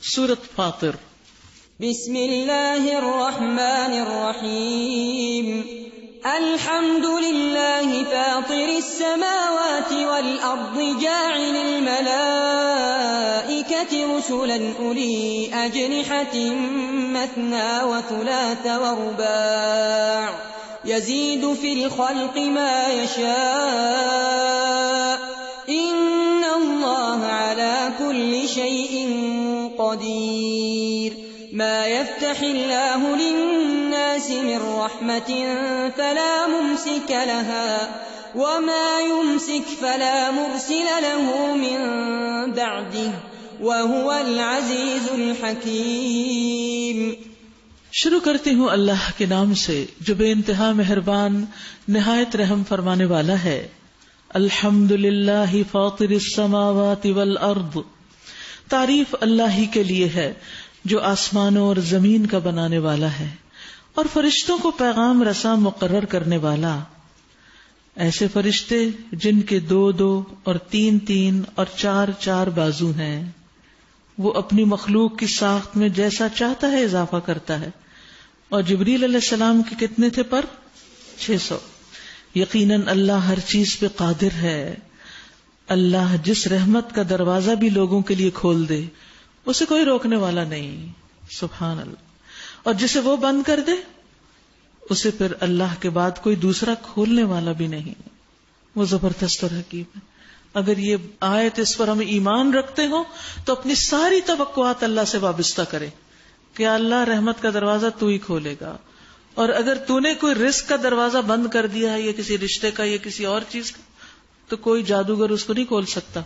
سورۃ فاطر۔ بسم اللہ الرحمن الرحیم الحمد للہ فاطر السماوات والارض جاعل الملائکۃ رسلا اولی اجنحۃ مثنى وثلاث ورباع یزید فی الخلق ما یشاء ان اللہ علی کل شیء قدیر ما يفتح الله للناس من رحمة فلا ممسك لها وما يمسك فلا مرسل له من بعده وهو العزيز الحكيم۔ شروع کرتی ہوں اللہ کے نام سے جو بے انتہا مہربان نہایت رحم فرمانے والا ہے۔ الحمد للہ فاطر السماوات والارض، تعریف اللہ ہی کے لیے ہے جو آسمانوں اور زمین کا بنانے والا ہے اور فرشتوں کو پیغام رساں مقرر کرنے والا۔ ایسے فرشتے جن کے 2 اور 3 اور 4 بازو ہیں، وہ اپنی مخلوق کی ساخت میں جیسا چاہتا ہے اضافہ کرتا ہے۔ اور جبریل علیہ السلام کے کتنے تھے پر 600۔ یقیناً اللہ ہر چیز پہ قادر ہے۔ اللہ جس رحمت کا دروازہ بھی لوگوں کے لیے کھول دے اسے کوئی روکنے والا نہیں، سبحان اللہ، اور جسے وہ بند کر دے اسے پھر اللہ کے بعد کوئی دوسرا کھولنے والا بھی نہیں۔ وہ زبردست اور حکیم ہے۔ اگر یہ آیت اس پر ہم ایمان رکھتے ہوں تو اپنی ساری توقعات اللہ سے وابستہ کریں کہ اللہ رحمت کا دروازہ تو ہی کھولے گا، اور اگر تو نے کوئی رزق کا دروازہ بند کر دیا ہے یا کسی رشتے کا یا کسی اور چیز کا، تو کوئی جادوگر اس کو نہیں کھول سکتا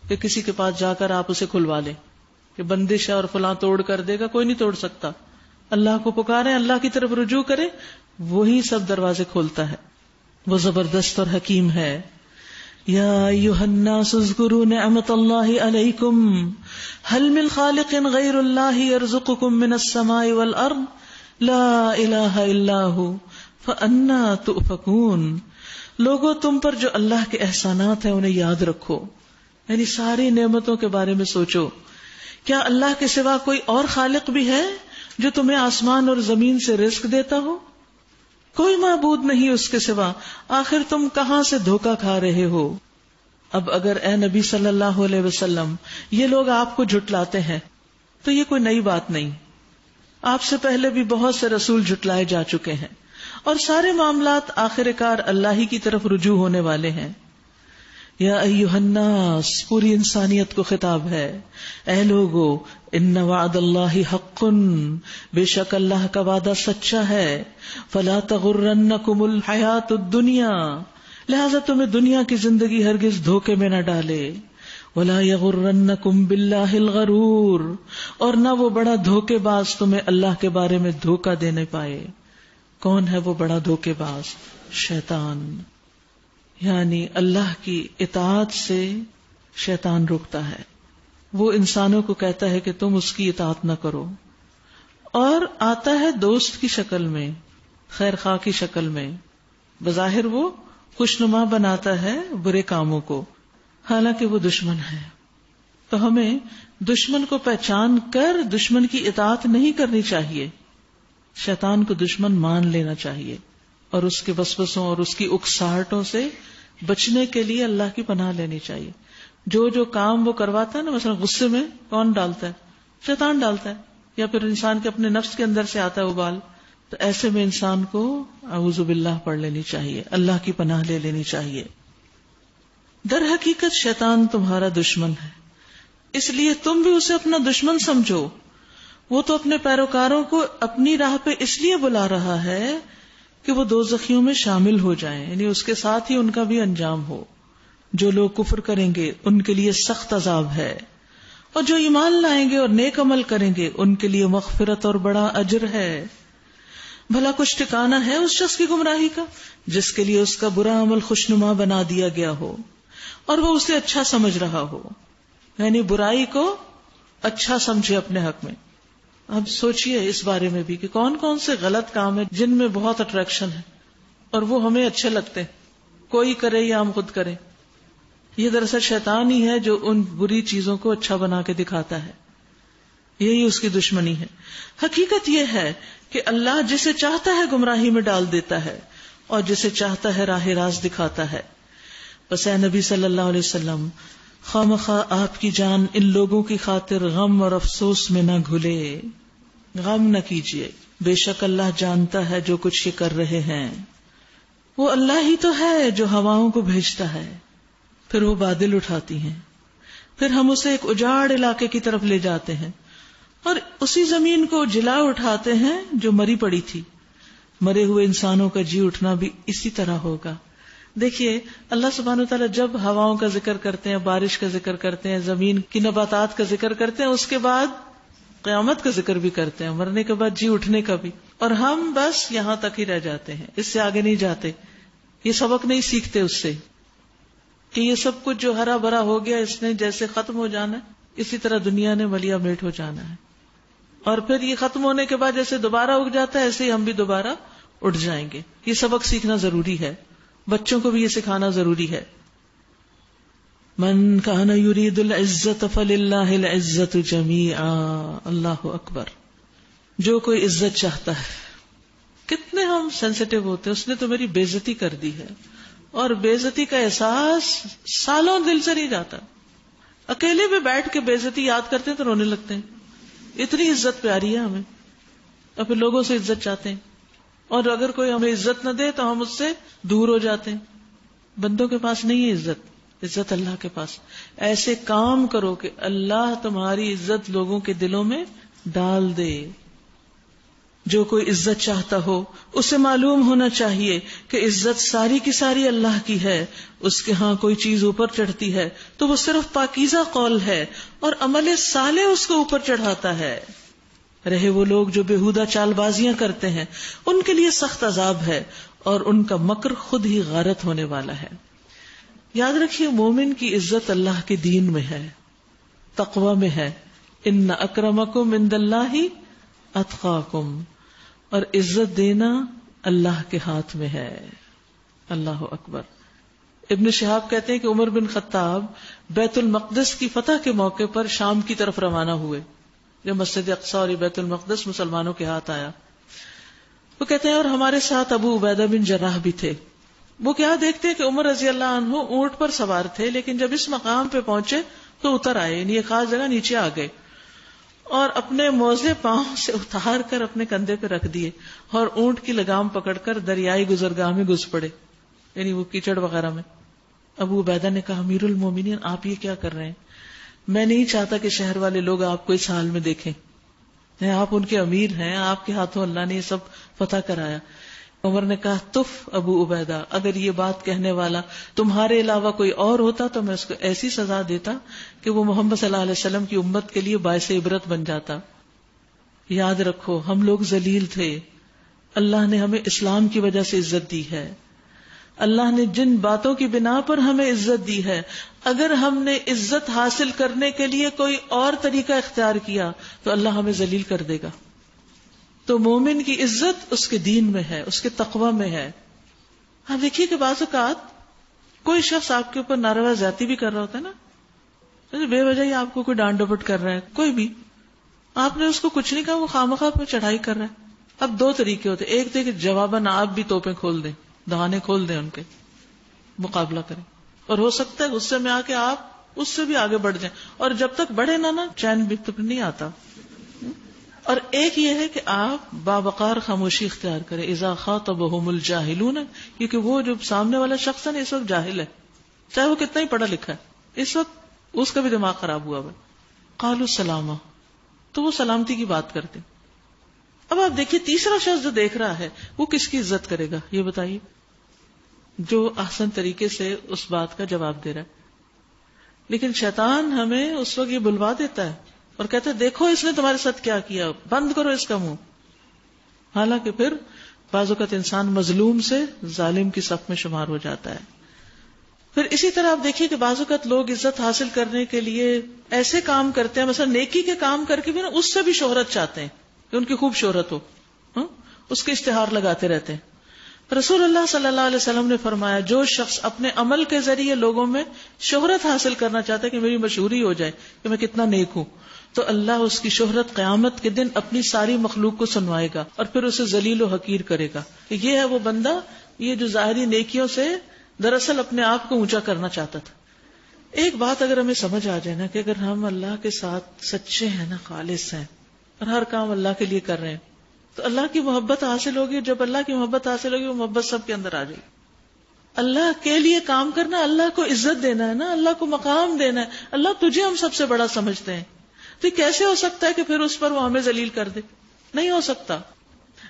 کہ کسی کے پاس جا کر آپ اسے کھلوا لیں کہ بندش ہے اور فلاں توڑ کر دے گا، کوئی نہیں توڑ سکتا۔ اللہ کو پکاریں، اللہ کی طرف رجوع کریں، وہی سب دروازے کھولتا ہے۔ وہ زبردست اور حکیم ہے۔ یا ایھا الناس اذکروا نعمت اللہ علیکم هل من خالق غیر اللہ یرزقکم من السماء والارض لا الہ الا ھو فانا تؤفکون۔ لوگوں تم پر جو اللہ کے احسانات ہیں انہیں یاد رکھو، یعنی ساری نعمتوں کے بارے میں سوچو۔ کیا اللہ کے سوا کوئی اور خالق بھی ہے جو تمہیں آسمان اور زمین سے رزق دیتا ہو؟ کوئی معبود نہیں اس کے سوا، آخر تم کہاں سے دھوکہ کھا رہے ہو؟ اب اگر اے نبی صلی اللہ علیہ وسلم یہ لوگ آپ کو جھٹلاتے ہیں تو یہ کوئی نئی بات نہیں، آپ سے پہلے بھی بہت سے رسول جھٹلائے جا چکے ہیں، اور سارے معاملات آخر کار اللہ ہی کی طرف رجوع ہونے والے ہیں۔ یا ایھا الناس، پوری انسانیت کو خطاب ہے، اے لوگو، ان وعد اللہ حق، بے شک اللہ کا وعدہ سچا ہے، فلا تغرنکم الحیات الدنیا، لہذا تمہیں دنیا کی زندگی ہرگز دھوکے میں نہ ڈالے، ولا یغرنکم باللہ الغرور، اور نہ وہ بڑا دھوکے باز تمہیں اللہ کے بارے میں دھوکہ دینے پائے۔ کون ہے وہ بڑا دھوکے باز؟ شیطان۔ یعنی اللہ کی اطاعت سے شیطان روکتا ہے، وہ انسانوں کو کہتا ہے کہ تم اس کی اطاعت نہ کرو، اور آتا ہے دوست کی شکل میں، خیر خواہ کی شکل میں، بظاہر وہ خوشنما بناتا ہے برے کاموں کو، حالانکہ وہ دشمن ہے۔ تو ہمیں دشمن کو پہچان کر دشمن کی اطاعت نہیں کرنی چاہیے، شیطان کو دشمن مان لینا چاہیے، اور اس کے وسوسوں اور اس کی اکساہٹوں سے بچنے کے لیے اللہ کی پناہ لینی چاہیے۔ جو کام وہ کرواتا ہے نا، مثلا غصے میں کون ڈالتا ہے؟ شیطان ڈالتا ہے، یا پھر انسان کے اپنے نفس کے اندر سے آتا ہے ابال، تو ایسے میں انسان کو اعوذ باللہ پڑھ لینی چاہیے، اللہ کی پناہ لے لینی چاہیے۔ در حقیقت شیطان تمہارا دشمن ہے، اس لیے تم بھی اسے اپنا دشمن سمجھو۔ وہ تو اپنے پیروکاروں کو اپنی راہ پہ اس لیے بلا رہا ہے کہ وہ دوزخیوں میں شامل ہو جائیں، یعنی اس کے ساتھ ہی ان کا بھی انجام ہو۔ جو لوگ کفر کریں گے ان کے لیے سخت عذاب ہے، اور جو ایمان لائیں گے اور نیک عمل کریں گے ان کے لیے مغفرت اور بڑا اجر ہے۔ بھلا کچھ ٹھکانہ ہے اس شخص کی گمراہی کا جس کے لیے اس کا برا عمل خوشنما بنا دیا گیا ہو اور وہ اسے اچھا سمجھ رہا ہو، یعنی برائی کو اچھا سمجھے اپنے حق میں۔ اب سوچئے اس بارے میں بھی کہ کون کون سے غلط کام ہیں جن میں بہت اٹریکشن ہے اور وہ ہمیں اچھے لگتے ہیں، کوئی کرے یا ہم خود کریں۔ یہ دراصل شیطان ہی ہے جو ان بری چیزوں کو اچھا بنا کے دکھاتا ہے۔ یہی اس کی دشمنی ہے. حقیقت یہ ہے کہ اللہ جسے چاہتا ہے گمراہی میں ڈال دیتا ہے اور جسے چاہتا ہے راہ راست دکھاتا ہے. بس اے نبی صلی اللہ علیہ وسلم، خواہ آپ کی جان ان لوگوں کی خاطر غم اور افسوس میں نہ گھلے، غم نہ کیجیے. بے شک اللہ جانتا ہے جو کچھ یہ کر رہے ہیں. وہ اللہ ہی تو ہے جو ہواؤں کو بھیجتا ہے، پھر وہ بادل اٹھاتی ہیں، پھر ہم اسے ایک اجاڑ علاقے کی طرف لے جاتے ہیں، اور اسی زمین کو جلا اٹھاتے ہیں جو مری پڑی تھی. مرے ہوئے انسانوں کا جی اٹھنا بھی اسی طرح ہوگا. دیکھیے اللہ سبحانہ وتعالی جب ہواؤں کا ذکر کرتے ہیں، بارش کا ذکر کرتے ہیں، زمین کی نباتات کا ذکر کرتے ہیں، اس کے بعد قیامت کا ذکر بھی کرتے ہیں، مرنے کے بعد جی اٹھنے کا بھی. اور ہم بس یہاں تک ہی رہ جاتے ہیں، اس سے آگے نہیں جاتے. یہ سبق نہیں سیکھتے اس سے کہ یہ سب کچھ جو ہرا بھرا ہو گیا اس نے جیسے ختم ہو جانا ہے، اسی طرح دنیا نے ملیا میٹ ہو جانا ہے. اور پھر یہ ختم ہونے کے بعد جیسے دوبارہ اگ جاتا ہے، ایسے ہی ہم بھی دوبارہ اٹھ جائیں گے. یہ سبق سیکھنا ضروری ہے، بچوں کو بھی یہ سکھانا ضروری ہے. من کان یرید العزت فللہ العزت جمیعا. اللہ اکبر. جو کوئی عزت چاہتا ہے، کتنے ہم سینسیٹیو ہوتے ہیں، اس نے تو میری بے عزتی کر دی ہے، اور بے عزتی کا احساس سالوں دل سے نہیں جاتا. اکیلے میں بیٹھ کے بے عزتی یاد کرتے ہیں تو رونے لگتے ہیں. اتنی عزت پیاری ہے ہمیں، اور پھر لوگوں سے عزت چاہتے ہیں، اور اگر کوئی ہمیں عزت نہ دے تو ہم اس سے دور ہو جاتے ہیں. بندوں کے پاس نہیں ہے عزت، عزت اللہ کے پاس. ایسے کام کرو کہ اللہ تمہاری عزت لوگوں کے دلوں میں ڈال دے. جو کوئی عزت چاہتا ہو اسے معلوم ہونا چاہیے کہ عزت ساری کی ساری اللہ کی ہے. اس کے ہاں کوئی چیز اوپر چڑھتی ہے تو وہ صرف پاکیزہ قول ہے، اور عمل صالح اس کو اوپر چڑھاتا ہے. رہے وہ لوگ جو بےہودہ چال بازیاں کرتے ہیں، ان کے لیے سخت عذاب ہے، اور ان کا مکر خود ہی غارت ہونے والا ہے. یاد رکھیے مومن کی عزت اللہ کے دین میں ہے، تقوی میں ہے. ان اکرمکم عند اللہ اتقاکم. اور عزت دینا اللہ کے ہاتھ میں ہے. اللہ اکبر. ابن شہاب کہتے ہیں کہ عمر بن خطاب بیت المقدس کی فتح کے موقع پر شام کی طرف روانہ ہوئے، جب مسجد اقصی اور بیت المقدس مسلمانوں کے ہاتھ آیا. وہ کہتے ہیں اور ہمارے ساتھ ابو عبیدہ بن جراح بھی تھے. وہ کیا دیکھتے ہیں کہ عمر رضی اللہ عنہ اونٹ پر سوار تھے، لیکن جب اس مقام پہ پہنچے تو اتر آئے، یعنی ایک خاص جگہ نیچے آ گئے، اور اپنے موزے پاؤں سے اتار کر اپنے کندھے پہ رکھ دیے، اور اونٹ کی لگام پکڑ کر دریائی گزرگاہ میں گھس پڑے، یعنی وہ کیچڑ وغیرہ میں. ابو عبیدہ نے کہا امیر المومنین آپ یہ کیا کر رہے ہیں؟ میں نہیں چاہتا کہ شہر والے لوگ آپ کو اس حال میں دیکھیں، آپ ان کے امیر ہیں، آپ کے ہاتھوں اللہ نے یہ سب فتح کرایا. عمر نے کہا تف ابو عبیدہ، اگر یہ بات کہنے والا تمہارے علاوہ کوئی اور ہوتا تو میں اس کو ایسی سزا دیتا کہ وہ محمد صلی اللہ علیہ وسلم کی امت کے لیے باعث عبرت بن جاتا. یاد رکھو ہم لوگ ذلیل تھے، اللہ نے ہمیں اسلام کی وجہ سے عزت دی ہے. اللہ نے جن باتوں کی بنا پر ہمیں عزت دی ہے، اگر ہم نے عزت حاصل کرنے کے لیے کوئی اور طریقہ اختیار کیا تو اللہ ہمیں ذلیل کر دے گا. تو مومن کی عزت اس کے دین میں ہے، اس کے تقوی میں ہے. آپ دیکھیے کہ بعض اوقات کوئی شخص آپ کے اوپر ناروا زیادتی بھی کر رہا ہوتا ہے نا، بے وجہ ہی آپ کو کوئی ڈانٹ ڈپٹ کر رہا ہے، کوئی بھی آپ نے اس کو کچھ نہیں کہا، وہ خواہ پہ چڑھائی کر رہا ہے. اب دو طریقے ہوتے، ایک تھے کہ جواباً آپ بھی توپیں کھول دیں، دہانے کھول دیں، ان کے مقابلہ کریں، اور ہو سکتا ہے غصے میں آ کے آپ اس سے بھی آگے بڑھ جائیں، اور جب تک بڑھے نا چین بھی تو نہیں آتا. اور ایک یہ ہے کہ آپ باوقار خاموشی اختیار کریں. اذا خاطبهم الجاہلون، کیونکہ وہ جو سامنے والا شخص ہے نا اس وقت جاہل ہے، چاہے وہ کتنا ہی پڑھا لکھا ہے، اس وقت اس کا بھی دماغ خراب ہوا ہے. قالوا سلاما، تو وہ سلامتی کی بات کرتے. اب آپ دیکھیے تیسرا شخص جو دیکھ رہا ہے وہ کس کی عزت کرے گا یہ بتائیے، جو احسن طریقے سے اس بات کا جواب دے رہا ہے. لیکن شیطان ہمیں اس وقت یہ بلوا دیتا ہے اور کہتا ہے دیکھو اس نے تمہارے ساتھ کیا کیا، بند کرو اس کا منہ. حالانکہ پھر بعض اوقات انسان مظلوم سے ظالم کی صف میں شمار ہو جاتا ہے. پھر اسی طرح آپ دیکھیے کہ بعض اوقات لوگ عزت حاصل کرنے کے لیے ایسے کام کرتے ہیں، مثلا نیکی کے کام کر کے بھی نا اس سے بھی شہرت چاہتے ہیں کہ ان کی خوب شہرت ہو، اس کے اشتہار لگاتے رہتے ہیں. رسول اللہ صلی اللہ علیہ وسلم نے فرمایا جو شخص اپنے عمل کے ذریعے لوگوں میں شہرت حاصل کرنا چاہتا ہے کہ میری مشہوری ہو جائے کہ میں کتنا نیک ہوں، تو اللہ اس کی شہرت قیامت کے دن اپنی ساری مخلوق کو سنوائے گا اور پھر اسے ذلیل و حقیر کرے گا کہ یہ ہے وہ بندہ یہ جو ظاہری نیکیوں سے دراصل اپنے آپ کو اونچا کرنا چاہتا تھا. ایک بات اگر ہمیں سمجھ آ جائے نا کہ اگر ہم اللہ کے ساتھ سچے ہیں نا، خالص ہیں اور ہر کام اللہ کے لیے کر رہے ہیں تو اللہ کی محبت حاصل ہوگی. جب اللہ کی محبت حاصل ہوگی وہ محبت سب کے اندر آ جائے گی. اللہ کے لیے کام کرنا، اللہ کو عزت دینا ہے نا، اللہ کو مقام دینا ہے. اللہ تجھے ہم سب سے بڑا سمجھتے ہیں تو یہ کیسے ہو سکتا ہے کہ پھر اس پر وہ ہمیں ذلیل کر دے؟ نہیں ہو سکتا.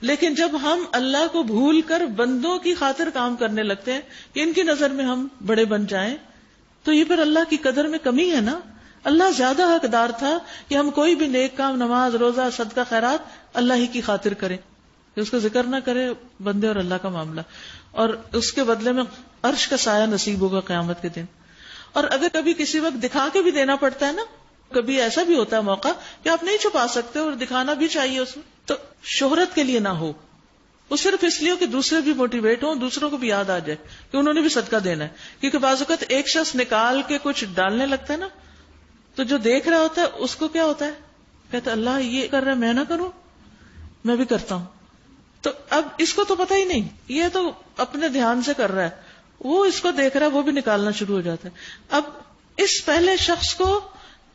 لیکن جب ہم اللہ کو بھول کر بندوں کی خاطر کام کرنے لگتے ہیں کہ ان کی نظر میں ہم بڑے بن جائیں تو یہ پھر اللہ کی قدر میں کمی ہے نا. اللہ زیادہ حقدار تھا کہ ہم کوئی بھی نیک کام، نماز، روزہ، صدقہ، خیرات اللہ ہی کی خاطر کریں، کہ اس کا ذکر نہ کرے بندے اور اللہ کا معاملہ، اور اس کے بدلے میں عرش کا سایہ نصیب ہوگا قیامت کے دن. اور اگر کبھی کسی وقت دکھا کے بھی دینا پڑتا ہے نا، کبھی ایسا بھی ہوتا ہے موقع کہ آپ نہیں چھپا سکتے اور دکھانا بھی چاہیے اس میں، تو شہرت کے لیے نہ ہو، وہ صرف اس لیے کہ دوسرے بھی موٹیویٹ ہوں، دوسروں کو بھی یاد آ جائے کہ انہوں نے بھی صدقہ دینا ہے. کیونکہ بعض اوقات ایک شخص نکال کے کچھ ڈالنے لگتا ہے نا تو جو دیکھ رہا ہوتا ہے اس کو کیا ہوتا ہے، کہتا اللہ یہ کر رہا ہے میں نہ کروں، میں بھی کرتا ہوں. تو اب اس کو تو پتہ ہی نہیں، یہ تو اپنے دھیان سے کر رہا ہے، وہ اس کو دیکھ رہا ہے، وہ بھی نکالنا شروع ہو جاتا ہے. اب اس پہلے شخص کو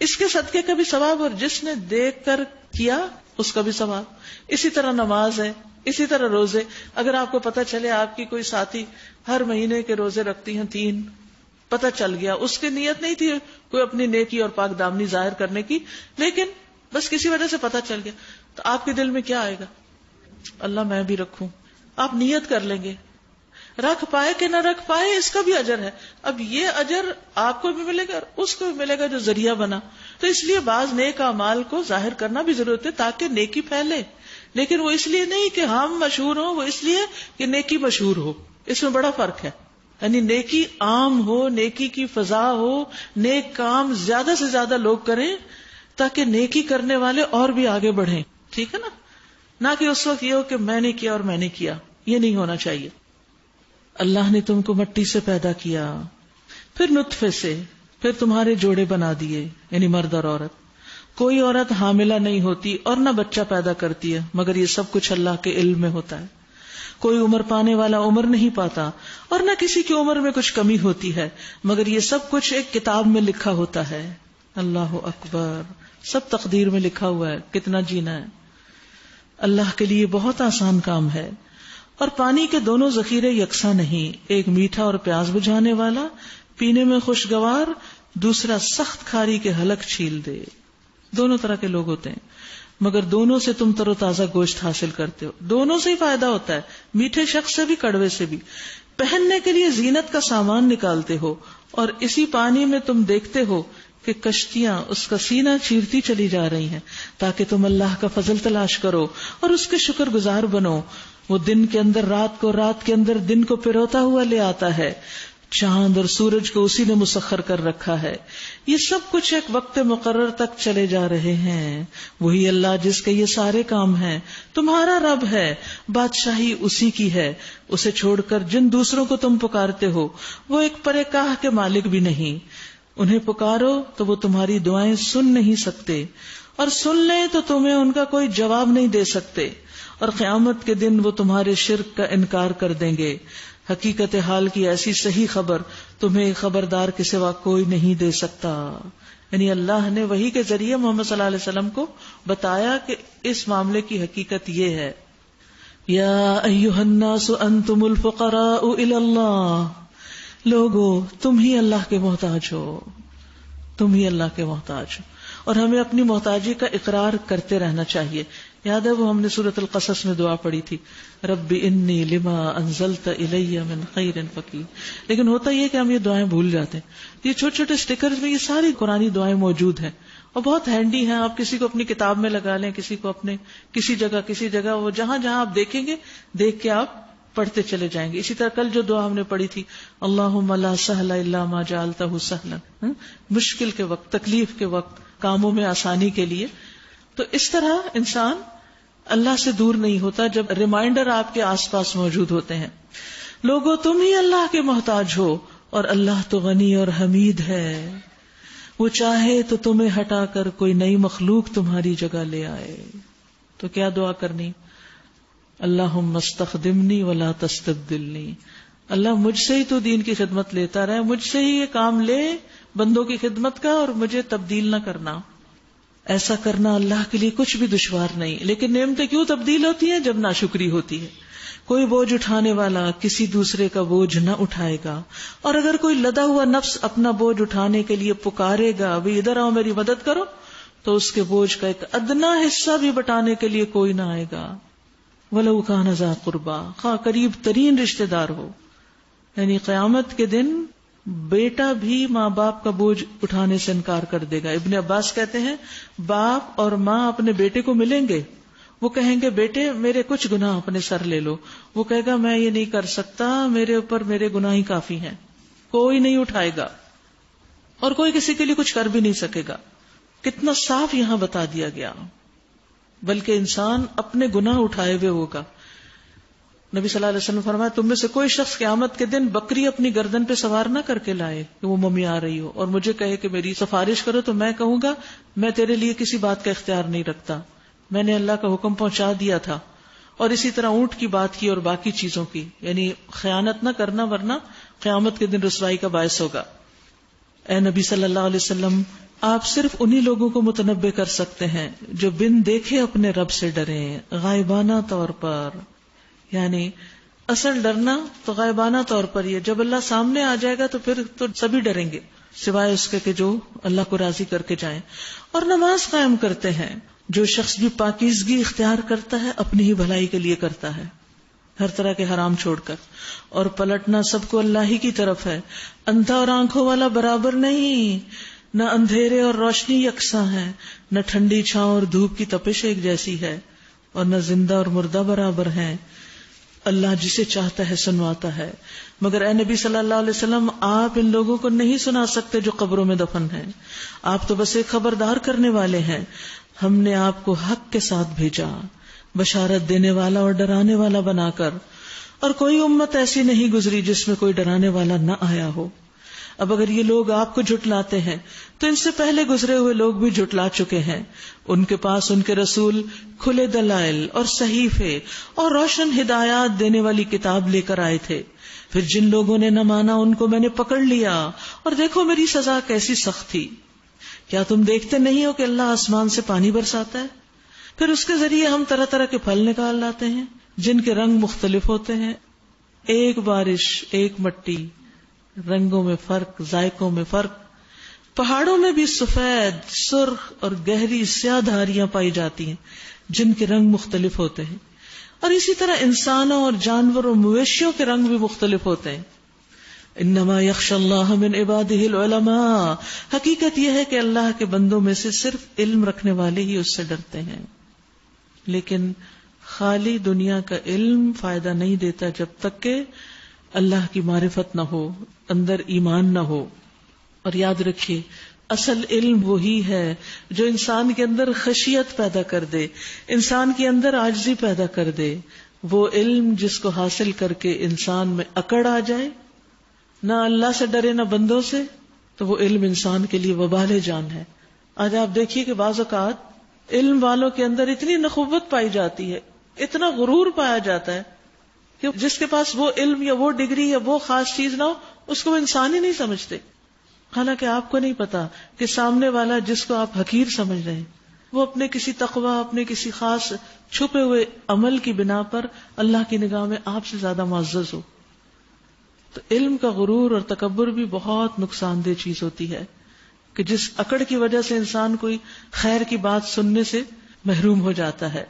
اس کے صدقے کا بھی ثواب اور جس نے دیکھ کر کیا اس کا بھی ثواب. اسی طرح نماز ہے، اسی طرح روزے. اگر آپ کو پتہ چلے آپ کی کوئی ساتھی ہر مہینے کے روزے رکھتی ہیں 3، پتہ چل گیا، اس کی نیت نہیں تھی کوئی اپنی نیکی اور پاک دامنی ظاہر کرنے کی، لیکن بس کسی وجہ سے پتہ چل گیا، تو آپ کے دل میں کیا آئے گا؟ اللہ میں بھی رکھوں. آپ نیت کر لیں گے، رکھ پائے کہ نہ رکھ پائے اس کا بھی اجر ہے. اب یہ اجر آپ کو بھی ملے گا اور اس کو بھی ملے گا جو ذریعہ بنا. تو اس لیے بعض نیک اعمال کو ظاہر کرنا بھی ضرورت ہے تاکہ نیکی پھیلے، لیکن وہ اس لیے نہیں کہ ہم مشہور ہوں، وہ اس لیے کہ نیکی مشہور ہو. اس میں بڑا فرق ہے. یعنی نیکی عام ہو، نیکی کی فضا ہو، نیک کام زیادہ سے زیادہ لوگ کریں تاکہ نیکی کرنے والے اور بھی آگے بڑھیں. ٹھیک ہے نا؟ نہ کہ اس وقت یہ ہو کہ میں نے کیا اور میں نے کیا. یہ نہیں ہونا چاہیے. اللہ نے تم کو مٹی سے پیدا کیا، پھر نطفے سے، پھر تمہارے جوڑے بنا دیے، یعنی مرد اور عورت. کوئی عورت حاملہ نہیں ہوتی اور نہ بچہ پیدا کرتی ہے مگر یہ سب کچھ اللہ کے علم میں ہوتا ہے. کوئی عمر پانے والا عمر نہیں پاتا اور نہ کسی کی عمر میں کچھ کمی ہوتی ہے مگر یہ سب کچھ ایک کتاب میں لکھا ہوتا ہے. اللہ اکبر. سب تقدیر میں لکھا ہوا ہے کتنا جینا ہے. اللہ کے لیے بہت آسان کام ہے. اور پانی کے دونوں ذخیرے یکساں نہیں، ایک میٹھا اور پیاس بجھانے والا، پینے میں خوشگوار، دوسرا سخت کھاری کے حلق چھیل دے. دونوں طرح کے لوگ ہوتے ہیں مگر دونوں سے تم تر و تازہ گوشت حاصل کرتے ہو. دونوں سے ہی فائدہ ہوتا ہے، میٹھے شخص سے بھی کڑوے سے بھی. پہننے کے لیے زینت کا سامان نکالتے ہو اور اسی پانی میں تم دیکھتے ہو کہ کشتیاں اس کا سینہ چیرتی چلی جا رہی ہیں تاکہ تم اللہ کا فضل تلاش کرو اور اس کے شکر گزار بنو. وہ دن کے اندر رات کو، رات کے اندر دن کو پروتا ہوا لے آتا ہے. چاند اور سورج کو اسی نے مسخر کر رکھا ہے. یہ سب کچھ ایک وقت مقرر تک چلے جا رہے ہیں. وہی اللہ جس کے یہ سارے کام ہیں تمہارا رب ہے، بادشاہی اسی کی ہے. اسے چھوڑ کر جن دوسروں کو تم پکارتے ہو وہ ایک پرے کاہ کے مالک بھی نہیں. انہیں پکارو تو وہ تمہاری دعائیں سن نہیں سکتے، اور سن لیں تو تمہیں ان کا کوئی جواب نہیں دے سکتے، اور قیامت کے دن وہ تمہارے شرک کا انکار کر دیں گے. حقیقت حال کی ایسی صحیح خبر تمہیں خبردار کے سوا کوئی نہیں دے سکتا. یعنی اللہ نے وحی کے ذریعے محمد صلی اللہ علیہ وسلم کو بتایا کہ اس معاملے کی حقیقت یہ ہے. یا ایھا الناس انتم الفقراء الی اللہ. لوگو تم ہی اللہ کے محتاج ہو، تم ہی اللہ کے محتاج ہو، اور ہمیں اپنی محتاجی کا اقرار کرتے رہنا چاہیے. یاد ہے وہ ہم نے سورۃ القصص میں دعا پڑھی تھی، رب انی لما انزلت الی من خیر فقیر. لیکن ہوتا یہ کہ ہم یہ دعائیں بھول جاتے ہیں. یہ چھوٹے چھوٹے سٹیکرز میں یہ ساری قرآنی دعائیں موجود ہیں اور بہت ہینڈی ہیں. آپ کسی کو اپنی کتاب میں لگا لیں، کسی کو اپنے کسی جگہ وہ جہاں جہاں آپ دیکھیں گے دیکھ کے آپ پڑھتے چلے جائیں گے. اسی طرح کل جو دعا ہم نے پڑھی تھی، اللہم لا سہل الا ما جعلتہ سہلا، مشکل کے وقت، تکلیف کے وقت، کاموں میں آسانی کے لیے. تو اس طرح انسان اللہ سے دور نہیں ہوتا جب ریمائنڈر آپ کے آس پاس موجود ہوتے ہیں. لوگو تم ہی اللہ کے محتاج ہو اور اللہ تو غنی اور حمید ہے. وہ چاہے تو تمہیں ہٹا کر کوئی نئی مخلوق تمہاری جگہ لے آئے. تو کیا دعا کرنی؟ اللہم استخدمنی ولا تستبدلنی. اللہ مجھ سے ہی تو دین کی خدمت لیتا رہے، مجھ سے ہی یہ کام لے بندوں کی خدمت کا، اور مجھے تبدیل نہ کرنا. ایسا کرنا اللہ کے لیے کچھ بھی دشوار نہیں. لیکن نعمتیں کیوں تبدیل ہوتی ہیں؟ جب ناشکری ہوتی ہے. کوئی بوجھ اٹھانے والا کسی دوسرے کا بوجھ نہ اٹھائے گا، اور اگر کوئی لدا ہوا نفس اپنا بوجھ اٹھانے کے لیے پکارے گا بھی ادھر آؤ میری مدد کرو، تو اس کے بوجھ کا ایک ادنا حصہ بھی بٹانے کے لیے کوئی نہ آئے گا. وَلَوْ كَانَ ذَا قُرْبَىٰ، خواہ قریب ترین رشتہ دار ہو. یعنی قیامت کے دن بیٹا بھی ماں باپ کا بوجھ اٹھانے سے انکار کر دے گا. ابن عباس کہتے ہیں باپ اور ماں اپنے بیٹے کو ملیں گے، وہ کہیں گے بیٹے میرے کچھ گناہ اپنے سر لے لو. وہ کہے گا میں یہ نہیں کر سکتا، میرے اوپر میرے گناہ ہی کافی ہیں. کوئی نہیں اٹھائے گا، اور کوئی کسی کے لیے کچھ کر بھی نہیں سکے گا. کتنا صاف یہاں بتا دیا گیا. بلکہ انسان اپنے گناہ اٹھائے ہوئے ہوگا. نبی صلی اللہ علیہ وسلم فرمایا تم میں سے کوئی شخص قیامت کے دن بکری اپنی گردن پہ سوار نہ کر کے لائے کہ وہ ممی آ رہی ہو، اور مجھے کہے کہ میری سفارش کرو، تو میں کہوں گا میں تیرے لیے کسی بات کا اختیار نہیں رکھتا، میں نے اللہ کا حکم پہنچا دیا تھا. اور اسی طرح اونٹ کی بات کی اور باقی چیزوں کی، یعنی خیانت نہ کرنا ورنہ قیامت کے دن رسوائی کا باعث ہوگا. اے نبی صلی اللہ علیہ وسلم، آپ صرف انہی لوگوں کو متنبع کر سکتے ہیں جو بن دیکھے اپنے رب سے ڈریں غائبانہ طور پر. یعنی اصل ڈرنا تو غائبانہ طور پر ہی ہے، جب اللہ سامنے آ جائے گا تو پھر تو سبھی ڈریں گے سوائے اس کے کہ جو اللہ کو راضی کر کے جائیں. اور نماز قائم کرتے ہیں. جو شخص بھی پاکیزگی اختیار کرتا ہے اپنی ہی بھلائی کے لیے کرتا ہے، ہر طرح کے حرام چھوڑ کر. اور پلٹنا سب کو اللہ ہی کی طرف ہے. اندھا اور آنکھوں والا برابر نہیں، نہ اندھیرے اور روشنی یکساں ہے، نہ ٹھنڈی چھاؤں اور دھوپ کی تپش ایک جیسی ہے، اور نہ زندہ اور مردہ برابر ہیں. اللہ جسے چاہتا ہے سنواتا ہے. مگر اے نبی صلی اللہ علیہ وسلم، آپ ان لوگوں کو نہیں سنا سکتے جو قبروں میں دفن ہیں. آپ تو بس ایک خبردار کرنے والے ہیں. ہم نے آپ کو حق کے ساتھ بھیجا، بشارت دینے والا اور ڈرانے والا بنا کر. اور کوئی امت ایسی نہیں گزری جس میں کوئی ڈرانے والا نہ آیا ہو. اب اگر یہ لوگ آپ کو جھٹلاتے ہیں تو ان سے پہلے گزرے ہوئے لوگ بھی جھٹلا چکے ہیں. ان کے پاس ان کے رسول کھلے دلائل اور صحیفے اور روشن ہدایات دینے والی کتاب لے کر آئے تھے. پھر جن لوگوں نے نہ مانا ان کو میں نے پکڑ لیا، اور دیکھو میری سزا کیسی سخت تھی. کیا تم دیکھتے نہیں ہو کہ اللہ آسمان سے پانی برساتا ہے، پھر اس کے ذریعے ہم طرح طرح کے پھل نکال لاتے ہیں جن کے رنگ مختلف ہوتے ہیں. ایک بارش، ایک مٹی، رنگوں میں فرق، ذائقوں میں فرق. پہاڑوں میں بھی سفید، سرخ اور گہری سیاہ دھاریاں پائی جاتی ہیں جن کے رنگ مختلف ہوتے ہیں. اور اسی طرح انسانوں اور جانوروں اور مویشیوں کے رنگ بھی مختلف ہوتے ہیں. انما یخشی اللہ من عبادہ العلماء، حقیقت یہ ہے کہ اللہ کے بندوں میں سے صرف علم رکھنے والے ہی اس سے ڈرتے ہیں. لیکن خالی دنیا کا علم فائدہ نہیں دیتا جب تک کہ اللہ کی معرفت نہ ہو، اندر ایمان نہ ہو. اور یاد رکھیے اصل علم وہی ہے جو انسان کے اندر خشیت پیدا کر دے، انسان کے اندر عاجزی پیدا کر دے. وہ علم جس کو حاصل کر کے انسان میں اکڑ آ جائے، نہ اللہ سے ڈرے نہ بندوں سے، تو وہ علم انسان کے لیے وبال جان ہے. آج آپ دیکھیے کہ بعض اوقات علم والوں کے اندر اتنی نخوت پائی جاتی ہے، اتنا غرور پایا جاتا ہے کہ جس کے پاس وہ علم یا وہ ڈگری یا وہ خاص چیز نہ ہو اس کو انسان ہی نہیں سمجھتے. حالانکہ آپ کو نہیں پتا کہ سامنے والا جس کو آپ حقیر سمجھ رہے ہیں وہ اپنے کسی تقوی، اپنے کسی خاص چھپے ہوئے عمل کی بنا پر اللہ کی نگاہ میں آپ سے زیادہ معزز ہو. تو علم کا غرور اور تکبر بھی بہت نقصان دہ چیز ہوتی ہے کہ جس اکڑ کی وجہ سے انسان کوئی خیر کی بات سننے سے محروم ہو جاتا ہے.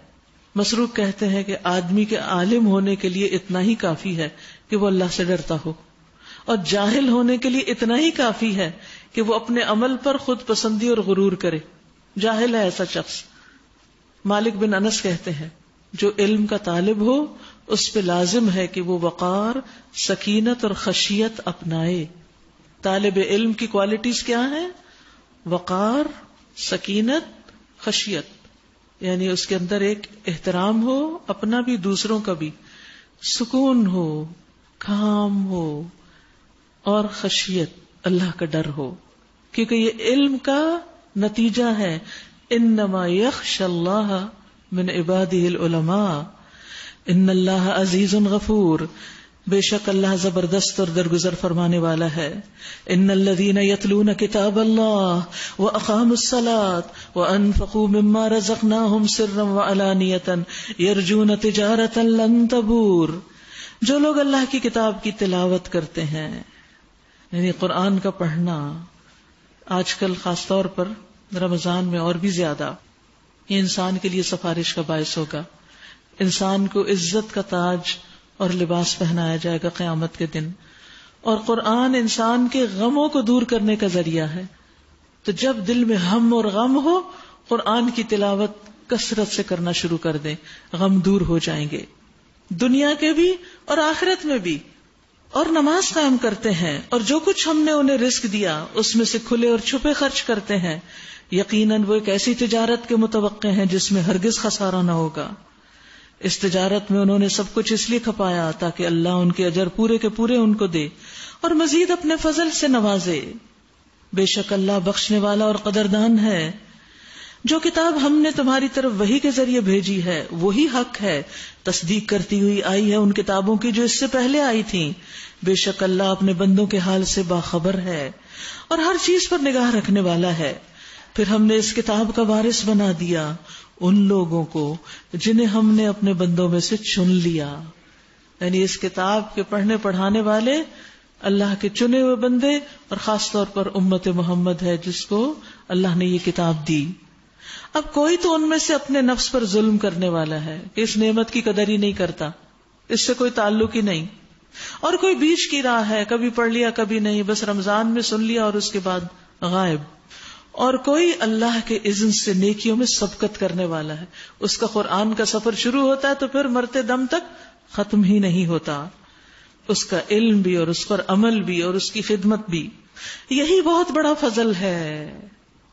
مسروق کہتے ہیں کہ آدمی کے عالم ہونے کے لیے اتنا ہی کافی ہے کہ وہ اللہ سے ڈرتا ہو، اور جاہل ہونے کے لیے اتنا ہی کافی ہے کہ وہ اپنے عمل پر خود پسندی اور غرور کرے. جاہل ہے ایسا شخص. مالک بن انس کہتے ہیں جو علم کا طالب ہو اس پہ لازم ہے کہ وہ وقار، سکینت اور خشیت اپنائے. طالب علم کی کوالٹیز کیا ہیں؟ وقار، سکینت، خشیت. یعنی اس کے اندر ایک احترام ہو اپنا بھی دوسروں کا بھی، سکون ہو، کام ہو، اور خشیت، اللہ کا ڈر ہو. کیونکہ یہ علم کا نتیجہ ہے. انما یخشی اللہ من عبادہ العلماء ان اللہ عزیز غفور. بے شک اللہ زبردست اور درگزر فرمانے والا ہے. ان الذین یتلون کتاب اللہ واقاموا الصلاة وانفقوا مما رزقناہم سرا وعلانیۃ یرجون تجارۃ لن تبور. جو لوگ اللہ کی کتاب کی تلاوت کرتے ہیں، یعنی قرآن کا پڑھنا، آج کل خاص طور پر رمضان میں اور بھی زیادہ، یہ انسان کے لیے سفارش کا باعث ہوگا. انسان کو عزت کا تاج اور لباس پہنایا جائے گا قیامت کے دن. اور قرآن انسان کے غموں کو دور کرنے کا ذریعہ ہے. تو جب دل میں ہم اور غم ہو، قرآن کی تلاوت کثرت سے کرنا شروع کر دیں، غم دور ہو جائیں گے، دنیا کے بھی اور آخرت میں بھی. اور نماز قائم کرتے ہیں، اور جو کچھ ہم نے انہیں رزق دیا اس میں سے کھلے اور چھپے خرچ کرتے ہیں. یقیناً وہ ایک ایسی تجارت کے متوقع ہیں جس میں ہرگز خسارہ نہ ہوگا. اس تجارت میں انہوں نے سب کچھ اس لیے کھپایا تاکہ اللہ ان کے اجر پورے کے پورے ان کو دے اور مزید اپنے فضل سے نوازے. بے شک اللہ بخشنے والا اور قدردان ہے. جو کتاب ہم نے تمہاری طرف وحی کے ذریعے بھیجی ہے وہی حق ہے، تصدیق کرتی ہوئی آئی ہے ان کتابوں کی جو اس سے پہلے آئی تھیں. بے شک اللہ اپنے بندوں کے حال سے باخبر ہے اور ہر چیز پر نگاہ رکھنے والا ہے. پھر ہم نے اس کتاب کا وارث بنا دیا ان لوگوں کو جنہیں ہم نے اپنے بندوں میں سے چن لیا. یعنی اس کتاب کے پڑھنے پڑھانے والے اللہ کے چنے ہوئے بندے، اور خاص طور پر امت محمد ہے جس کو اللہ نے یہ کتاب دی. اب کوئی تو ان میں سے اپنے نفس پر ظلم کرنے والا ہے کہ اس نعمت کی قدر ہی نہیں کرتا، اس سے کوئی تعلق ہی نہیں. اور کوئی بیچ کی راہ ہے، کبھی پڑھ لیا کبھی نہیں، بس رمضان میں سن لیا اور اس کے بعد غائب. اور کوئی اللہ کے اذن سے نیکیوں میں سبقت کرنے والا ہے، اس کا قرآن کا سفر شروع ہوتا ہے تو پھر مرتے دم تک ختم ہی نہیں ہوتا. اس کا علم بھی اور اس پر عمل بھی اور اس کی خدمت بھی. یہی بہت بڑا فضل ہے،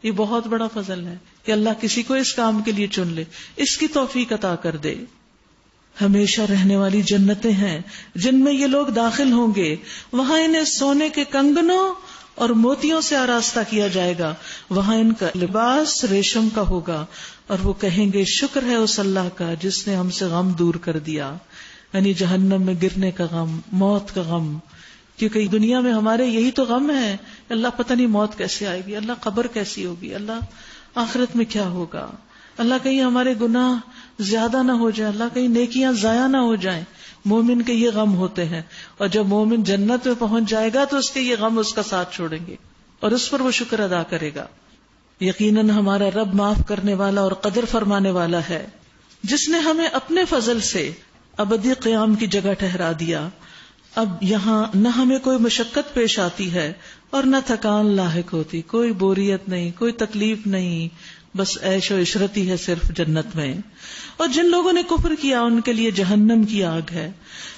یہ بہت بڑا فضل ہے کہ اللہ کسی کو اس کام کے لیے چن لے، اس کی توفیق عطا کر دے. ہمیشہ رہنے والی جنتیں ہیں جن میں یہ لوگ داخل ہوں گے. وہاں انہیں سونے کے کنگنوں اور موتیوں سے آراستہ کیا جائے گا. وہاں ان کا لباس ریشم کا ہوگا اور وہ کہیں گے شکر ہے اس اللہ کا جس نے ہم سے غم دور کر دیا. یعنی جہنم میں گرنے کا غم، موت کا غم. کیونکہ دنیا میں ہمارے یہی تو غم ہے، اللہ پتہ نہیں موت کیسے آئے گی، اللہ قبر کیسی ہوگی، اللہ آخرت میں کیا ہوگا، اللہ کہیں ہمارے گناہ زیادہ نہ ہو جائے، اللہ کہیں نیکیاں ضائع نہ ہو جائیں. مومن کے یہ غم ہوتے ہیں، اور جب مومن جنت میں پہنچ جائے گا تو اس کے یہ غم اس کا ساتھ چھوڑیں گے اور اس پر وہ شکر ادا کرے گا. یقیناً ہمارا رب معاف کرنے والا اور قدر فرمانے والا ہے، جس نے ہمیں اپنے فضل سے ابدی قیام کی جگہ ٹھہرا دیا. اب یہاں نہ ہمیں کوئی مشقت پیش آتی ہے اور نہ تھکان لاحق ہوتی، کوئی بوریت نہیں، کوئی تکلیف نہیں، بس عیش و عشرت ہی ہے صرف جنت میں. اور جن لوگوں نے کفر کیا ان کے لیے جہنم کی آگ ہے،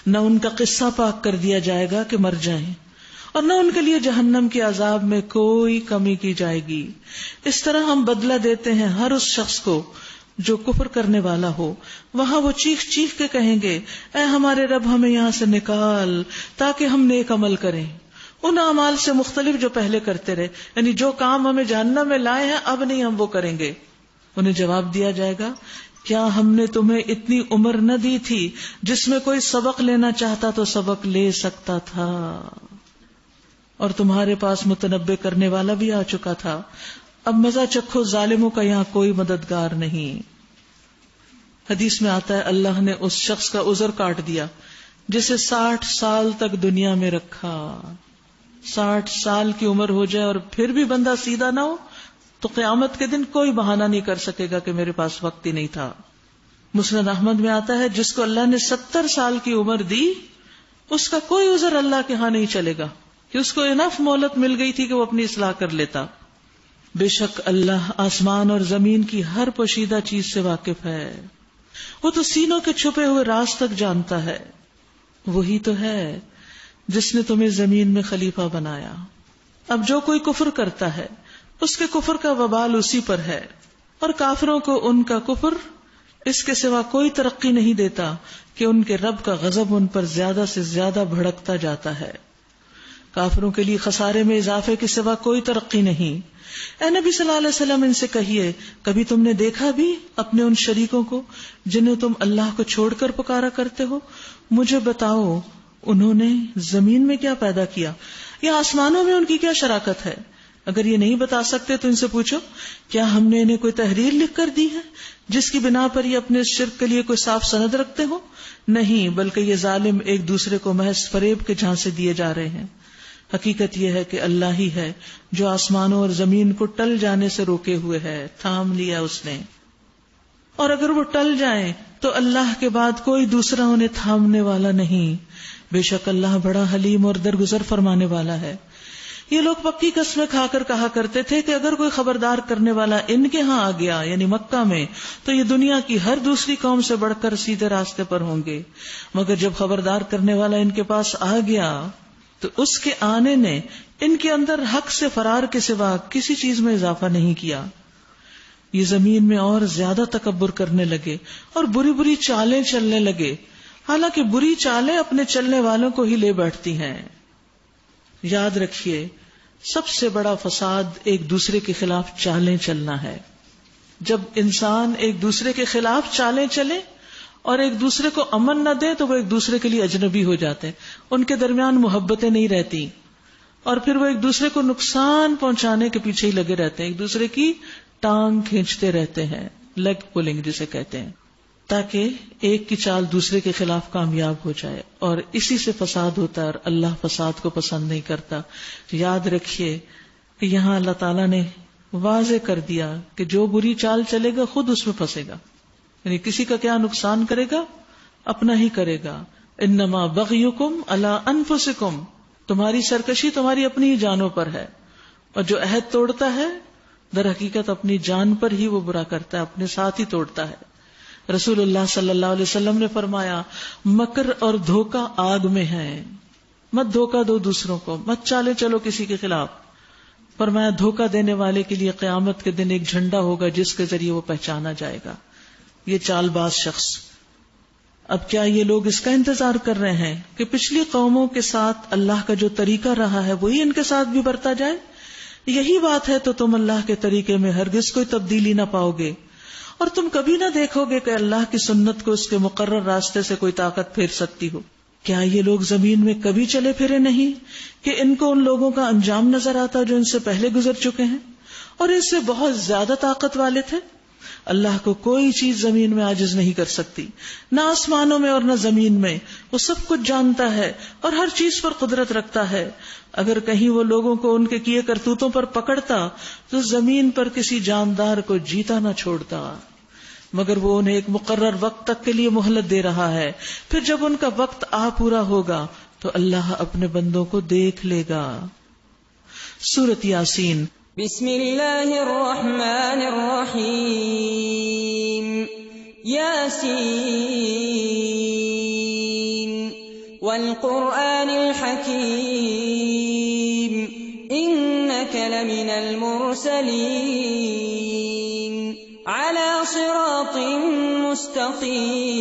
نہ ان کا قصہ پاک کر دیا جائے گا کہ مر جائیں، اور نہ ان کے لیے جہنم کے عذاب میں کوئی کمی کی جائے گی. اس طرح ہم بدلہ دیتے ہیں ہر اس شخص کو جو کفر کرنے والا ہو. وہاں وہ چیخ چیخ کے کہیں گے اے ہمارے رب ہمیں یہاں سے نکال تاکہ ہم نیک عمل کریں، ان اعمال سے مختلف جو پہلے کرتے رہے. یعنی جو کام ہمیں جہنم میں لائے ہیں اب نہیں ہم وہ کریں گے. انہیں جواب دیا جائے گا کیا ہم نے تمہیں اتنی عمر نہ دی تھی جس میں کوئی سبق لینا چاہتا تو سبق لے سکتا تھا، اور تمہارے پاس متنبع کرنے والا بھی آ چکا تھا. اب مزہ چکھو، ظالموں کا یہاں کوئی مددگار نہیں. حدیث میں آتا ہے اللہ نے اس شخص کا عذر کاٹ دیا جسے 60 سال تک دنیا میں رکھا. 60 سال کی عمر ہو جائے اور پھر بھی بندہ سیدھا نہ ہو تو قیامت کے دن کوئی بہانہ نہیں کر سکے گا کہ میرے پاس وقت ہی نہیں تھا. مسند احمد میں آتا ہے جس کو اللہ نے 70 سال کی عمر دی اس کا کوئی عذر اللہ کے ہاں نہیں چلے گا کہ اس کو انف مہلت مل گئی تھی کہ وہ اپنی اصلاح کر لیتا. بے شک اللہ آسمان اور زمین کی ہر پوشیدہ چیز سے واقف ہے، وہ تو سینوں کے چھپے ہوئے راز تک جانتا ہے. وہی تو ہے جس نے تمہیں زمین میں خلیفہ بنایا. اب جو کوئی کفر کرتا ہے اس کے کفر کا وبال اسی پر ہے، اور کافروں کو ان کا کفر اس کے سوا کوئی ترقی نہیں دیتا کہ ان کے رب کا غضب ان پر زیادہ سے زیادہ بھڑکتا جاتا ہے. کافروں کے لیے خسارے میں اضافے کے سوا کوئی ترقی نہیں. اے نبی صلی اللہ علیہ وسلم ان سے کہیے کبھی تم نے دیکھا بھی اپنے ان شریکوں کو جنہیں تم اللہ کو چھوڑ کر پکارا کرتے ہو؟ مجھے بتاؤ انہوں نے زمین میں کیا پیدا کیا یا آسمانوں میں ان کی کیا شراکت ہے؟ اگر یہ نہیں بتا سکتے تو ان سے پوچھو کیا ہم نے انہیں کوئی تحریر لکھ کر دی ہے جس کی بنا پر یہ اپنے شرک کے لیے کوئی صاف سند رکھتے ہو؟ نہیں، بلکہ یہ ظالم ایک دوسرے کو محض فریب کے جھانسے دیے جا رہے ہیں. حقیقت یہ ہے کہ اللہ ہی ہے جو آسمانوں اور زمین کو ٹل جانے سے روکے ہوئے ہے، تھام لیا اس نے، اور اگر وہ ٹل جائیں تو اللہ کے بعد کوئی دوسرا انہیں تھامنے والا نہیں. بے شک اللہ بڑا حلیم اور درگزر فرمانے والا ہے. یہ لوگ پکی قسمیں کھا کر کہا کرتے تھے کہ اگر کوئی خبردار کرنے والا ان کے ہاں آ گیا یعنی مکہ میں تو یہ دنیا کی ہر دوسری قوم سے بڑھ کر سیدھے راستے پر ہوں گے. مگر جب خبردار کرنے والا ان کے پاس آ گیا تو اس کے آنے نے ان کے اندر حق سے فرار کے سوا کسی چیز میں اضافہ نہیں کیا. یہ زمین میں اور زیادہ تکبر کرنے لگے اور بری بری چالیں چلنے لگے، حالانکہ بری چالیں اپنے چلنے والوں کو ہی لے بیٹھتی ہیں. یاد رکھیے سب سے بڑا فساد ایک دوسرے کے خلاف چالیں چلنا ہے. جب انسان ایک دوسرے کے خلاف چالیں چلے اور ایک دوسرے کو امن نہ دے تو وہ ایک دوسرے کے لیے اجنبی ہو جاتے ہیں، ان کے درمیان محبتیں نہیں رہتی اور پھر وہ ایک دوسرے کو نقصان پہنچانے کے پیچھے ہی لگے رہتے ہیں، ایک دوسرے کی ٹانگ کھینچتے رہتے ہیں، لیگ پولنگ جسے کہتے ہیں، تاکہ ایک کی چال دوسرے کے خلاف کامیاب ہو جائے، اور اسی سے فساد ہوتا ہے اور اللہ فساد کو پسند نہیں کرتا. یاد رکھیے کہ یہاں اللہ تعالیٰ نے واضح کر دیا کہ جو بری چال چلے گا خود اس میں پھنسے گا، یعنی کسی کا کیا نقصان کرے گا؟ اپنا ہی کرے گا. انما بغیکم علی انفسکم، تمہاری سرکشی تمہاری اپنی ہی جانوں پر ہے، اور جو عہد توڑتا ہے در حقیقت اپنی جان پر ہی وہ برا کرتا ہے، اپنے ساتھ ہی توڑتا ہے. رسول اللہ صلی اللہ علیہ وسلم نے فرمایا مکر اور دھوکہ آگ میں ہے، مت دھوکہ دو دوسروں کو، مت چالے چلو کسی کے خلاف. فرمایا دھوکہ دینے والے کے لیے قیامت کے دن ایک جھنڈا ہوگا جس کے ذریعے وہ پہچانا جائے گا، یہ چال باز شخص. اب کیا یہ لوگ اس کا انتظار کر رہے ہیں کہ پچھلی قوموں کے ساتھ اللہ کا جو طریقہ رہا ہے وہی ان کے ساتھ بھی برتا جائے؟ یہی بات ہے تو تم اللہ کے طریقے میں ہرگز کوئی تبدیلی نہ پاؤ گے، اور تم کبھی نہ دیکھو گے کہ اللہ کی سنت کو اس کے مقرر راستے سے کوئی طاقت پھیر سکتی ہو. کیا یہ لوگ زمین میں کبھی چلے پھرے نہیں کہ ان کو ان لوگوں کا انجام نظر آتا جو ان سے پہلے گزر چکے ہیں اور ان سے بہت زیادہ طاقت والے تھے؟ اللہ کو کوئی چیز زمین میں عاجز نہیں کر سکتی، نہ آسمانوں میں اور نہ زمین میں. وہ سب کچھ جانتا ہے اور ہر چیز پر قدرت رکھتا ہے. اگر کہیں وہ لوگوں کو ان کے کیے کرتوتوں پر پکڑتا تو زمین پر کسی جاندار کو جیتا نہ چھوڑتا، مگر وہ انہیں ایک مقرر وقت تک کے لیے مہلت دے رہا ہے. پھر جب ان کا وقت آ پورا ہوگا تو اللہ اپنے بندوں کو دیکھ لے گا. سورۃ یاسین. بسم اللہ الرحمن الرحیم. یاسین والقرآن الحکیم انک لمن المرسلین على صراط مستقیم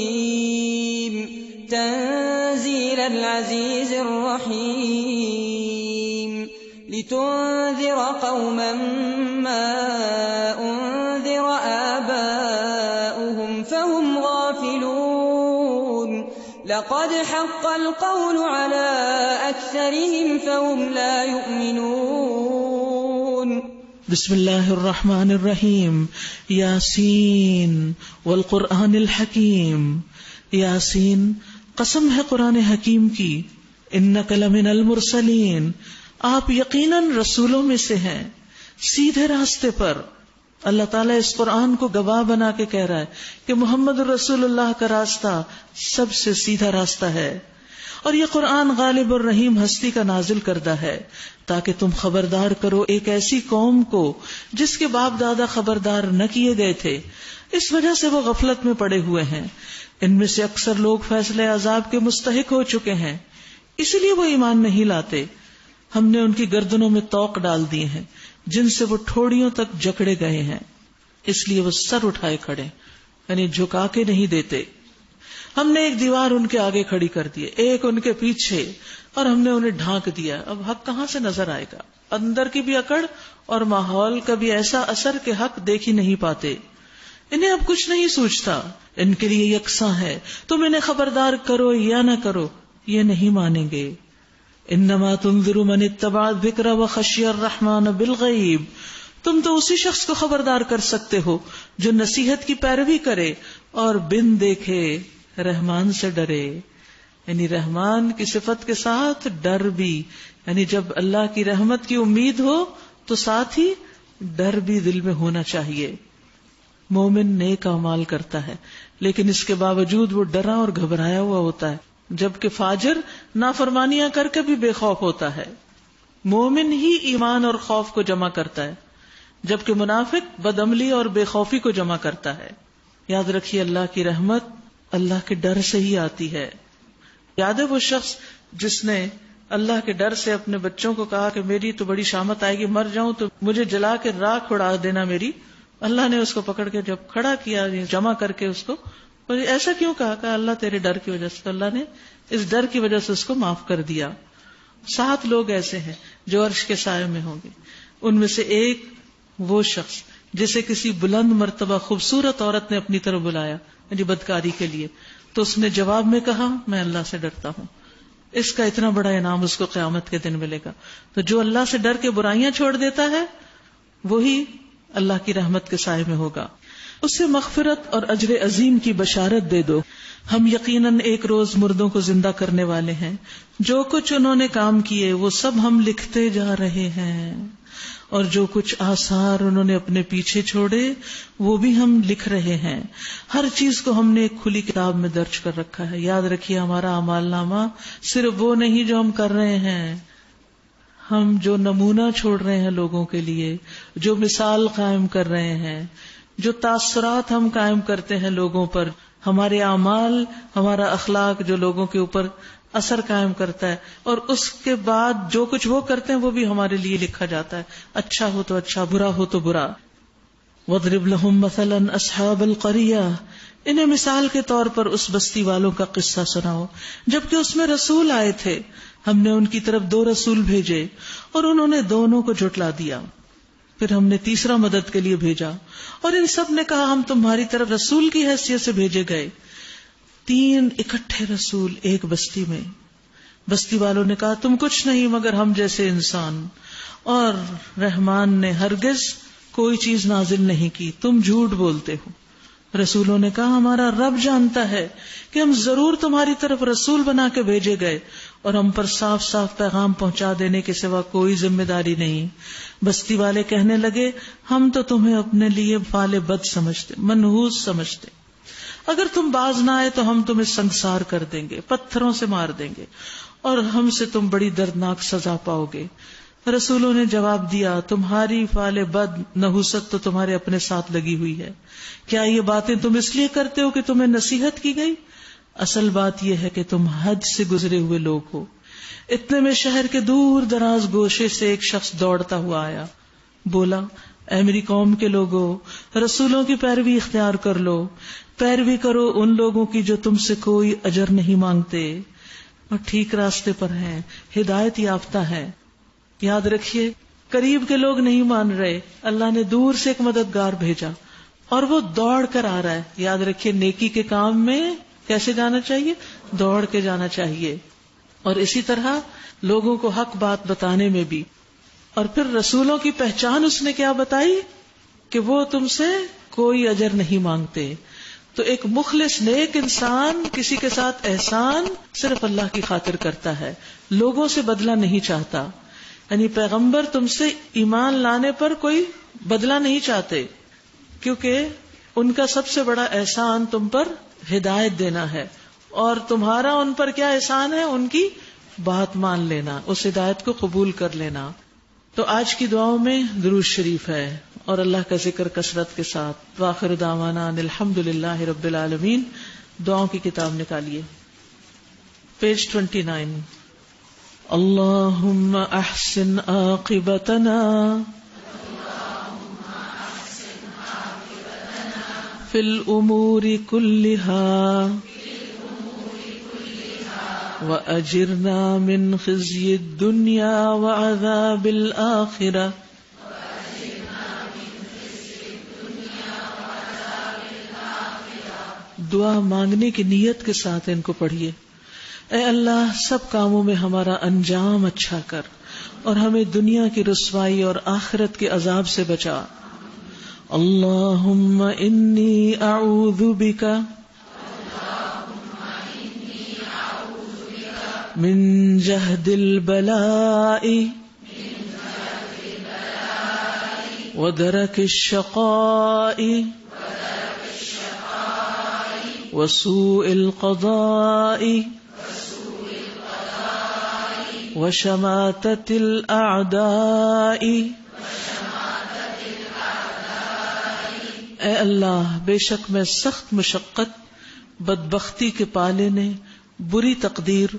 تنزیل العزیز الرحیم لتنذر قوما ما انذر آباؤهم فهم غافلون لقد حق القول على أكثرهم فهم لا يؤمنون. بسم اللہ الرحمن الرحیم. یاسین والقرآن الحکیم. یاسین قسم ہے قرآن حکیم کی. انک لمن المرسلین، آپ یقیناً رسولوں میں سے ہیں، سیدھے راستے پر. اللہ تعالیٰ اس قرآن کو گواہ بنا کے کہہ رہا ہے کہ محمد رسول اللہ کا راستہ سب سے سیدھا راستہ ہے، اور یہ قرآن غالب الرحیم ہستی کا نازل کردہ ہے تاکہ تم خبردار کرو ایک ایسی قوم کو جس کے باپ دادا خبردار نہ کیے گئے تھے، اس وجہ سے وہ غفلت میں پڑے ہوئے ہیں. ان میں سے اکثر لوگ فیصلے عذاب کے مستحق ہو چکے ہیں، اسی لیے وہ ایمان نہیں لاتے. ہم نے ان کی گردنوں میں طوق ڈال دیے ہیں جن سے وہ ٹھوڑیوں تک جکڑے گئے ہیں، اس لیے وہ سر اٹھائے کھڑے، یعنی جھکا کے نہیں دیتے. ہم نے ایک دیوار ان کے آگے کھڑی کر دی، ایک ان کے پیچھے، اور ہم نے انہیں ڈھانک دیا. اب حق کہاں سے نظر آئے گا؟ اندر کی بھی اکڑ اور ماحول کا بھی ایسا اثر کہ حق دیکھ ہی نہیں پاتے. انہیں اب کچھ نہیں سوچتا، ان کے لیے یکساں ہے، تم انہیں خبردار کرو یا نہ کرو یہ نہیں مانیں گے. انما تنذر من اتبع الذکر وخشی الرحمن بالغیب، تم تو اسی شخص کو خبردار کر سکتے ہو جو نصیحت کی پیروی کرے اور بن دیکھے رحمان سے ڈرے. یعنی رحمان کی صفت کے ساتھ ڈر بھی، یعنی جب اللہ کی رحمت کی امید ہو تو ساتھ ہی ڈر بھی دل میں ہونا چاہیے. مومن نیک اعمال کرتا ہے لیکن اس کے باوجود وہ ڈرا اور گھبرایا ہوا ہوتا ہے، جبکہ فاجر نافرمانیاں کر کے بھی بے خوف ہوتا ہے. مومن ہی ایمان اور خوف کو جمع کرتا ہے، جبکہ منافق بدعملی اور بے خوفی کو جمع کرتا ہے. یاد رکھیے اللہ کی رحمت اللہ کے ڈر سے ہی آتی ہے. یاد ہے وہ شخص جس نے اللہ کے ڈر سے اپنے بچوں کو کہا کہ میری تو بڑی شامت آئے گی، مر جاؤں تو مجھے جلا کے راکھ اڑا دینا میری. اللہ نے اس کو پکڑ کے جب کھڑا کیا جمع کر کے اس کو، ایسا کیوں کہا؟ کہ اللہ تیرے ڈر کی وجہ سے. تو اللہ نے اس ڈر کی وجہ سے اس کو معاف کر دیا. 7 لوگ ایسے ہیں جو عرش کے سائے میں ہوں گے. ان میں سے ایک وہ شخص جسے کسی بلند مرتبہ خوبصورت عورت نے اپنی طرف بلایا، یعنی بدکاری کے لیے، تو اس نے جواب میں کہا میں اللہ سے ڈرتا ہوں. اس کا اتنا بڑا انعام اس کو قیامت کے دن ملے گا. تو جو اللہ سے ڈر کے برائیاں چھوڑ دیتا ہے وہی اللہ کی رحمت کے سائے میں ہوگا. اسے مغفرت اور اجر عظیم کی بشارت دے دو. ہم یقیناً ایک روز مردوں کو زندہ کرنے والے ہیں. جو کچھ انہوں نے کام کیے وہ سب ہم لکھتے جا رہے ہیں، اور جو کچھ آثار انہوں نے اپنے پیچھے چھوڑے وہ بھی ہم لکھ رہے ہیں. ہر چیز کو ہم نے ایک کھلی کتاب میں درج کر رکھا ہے. یاد رکھیے ہمارا اعمال نامہ صرف وہ نہیں جو ہم کر رہے ہیں، ہم جو نمونہ چھوڑ رہے ہیں لوگوں کے لیے، جو مثال قائم کر رہے ہیں، جو تاثرات ہم قائم کرتے ہیں لوگوں پر، ہمارے اعمال، ہمارا اخلاق جو لوگوں کے اوپر اثر قائم کرتا ہے، اور اس کے بعد جو کچھ وہ کرتے ہیں وہ بھی ہمارے لیے لکھا جاتا ہے. اچھا ہو تو اچھا، برا ہو تو برا. وَاضْرِبْ لَهُمْ مَثَلًا أَصْحَابَ الْقَرْيَةِ، انہیں مثال کے طور پر اس بستی والوں کا قصہ سناؤ جبکہ اس میں رسول آئے تھے. ہم نے ان کی طرف 2 رسول بھیجے اور انہوں نے دونوں کو جھٹلا دیا. پھر ہم نے تیسرا مدد کے لیے بھیجا اور ان سب نے کہا ہم تمہاری طرف رسول کی حیثیت سے بھیجے گئے. 3 اکٹھے رسول ایک بستی میں. بستی والوں نے کہا تم کچھ نہیں مگر ہم جیسے انسان، اور رحمان نے ہرگز کوئی چیز نازل نہیں کی، تم جھوٹ بولتے ہو. رسولوں نے کہا ہمارا رب جانتا ہے کہ ہم ضرور تمہاری طرف رسول بنا کے بھیجے گئے اور ہم پر صاف صاف پیغام پہنچا دینے کے سوا کوئی ذمہ داری نہیں. بستی والے کہنے لگے ہم تو تمہیں اپنے لیے فعال بد سمجھتے، منحوس سمجھتے. اگر تم باز نہ آئے تو ہم تمہیں سنسار کر دیں گے، پتھروں سے مار دیں گے، اور ہم سے تم بڑی دردناک سزا پاؤ گے. رسولوں نے جواب دیا تمہاری فعال بد نحوست تو تمہارے اپنے ساتھ لگی ہوئی ہے. کیا یہ باتیں تم اس لیے کرتے ہو کہ تمہیں نصیحت کی گئی؟ اصل بات یہ ہے کہ تم حد سے گزرے ہوئے لوگ ہو. اتنے میں شہر کے دور دراز گوشے سے ایک شخص دوڑتا ہوا آیا. بولا اے میری قوم کے لوگوں، رسولوں کی پیروی اختیار کر لو، پیروی کرو ان لوگوں کی جو تم سے کوئی اجر نہیں مانگتے اور ٹھیک راستے پر ہیں، ہدایت یافتہ ہے. یاد رکھیے قریب کے لوگ نہیں مان رہے، اللہ نے دور سے ایک مددگار بھیجا اور وہ دوڑ کر آ رہا ہے. یاد رکھیے نیکی کے کام میں کیسے جانا چاہیے؟ دوڑ کے جانا چاہیے. اور اسی طرح لوگوں کو حق بات بتانے میں بھی. اور پھر رسولوں کی پہچان اس نے کیا بتائی کہ وہ تم سے کوئی اجر نہیں مانگتے. تو ایک مخلص نیک انسان کسی کے ساتھ احسان صرف اللہ کی خاطر کرتا ہے، لوگوں سے بدلہ نہیں چاہتا. یعنی پیغمبر تم سے ایمان لانے پر کوئی بدلہ نہیں چاہتے، کیونکہ ان کا سب سے بڑا احسان تم پر ہدایت دینا ہے، اور تمہارا ان پر کیا احسان ہے؟ ان کی بات مان لینا، اس ہدایت کو قبول کر لینا. تو آج کی دعاؤں میں درود شریف ہے اور اللہ کا ذکر کثرت کے ساتھ. وآخر دعوانا ان الحمدللہ رب العالمین. دعاؤں کی کتاب نکالیے، پیج 29. اللہم احسن عاقبتنا فی الامور کلہا وأجرنا من خزي الدنيا وعذاب الآخرة. دعا مانگنے کی نیت کے ساتھ ان کو پڑھیے. اے اللہ سب کاموں میں ہمارا انجام اچھا کر اور ہمیں دنیا کی رسوائی اور آخرت کے عذاب سے بچا. اللہم انی اعوذ بک من جہد البلاء ودرک الشقاء وسوء القضاء وشماتة الأعداء. اے اللہ بے شک میں سخت مشقت، بدبختی کے پالنے، بری تقدیر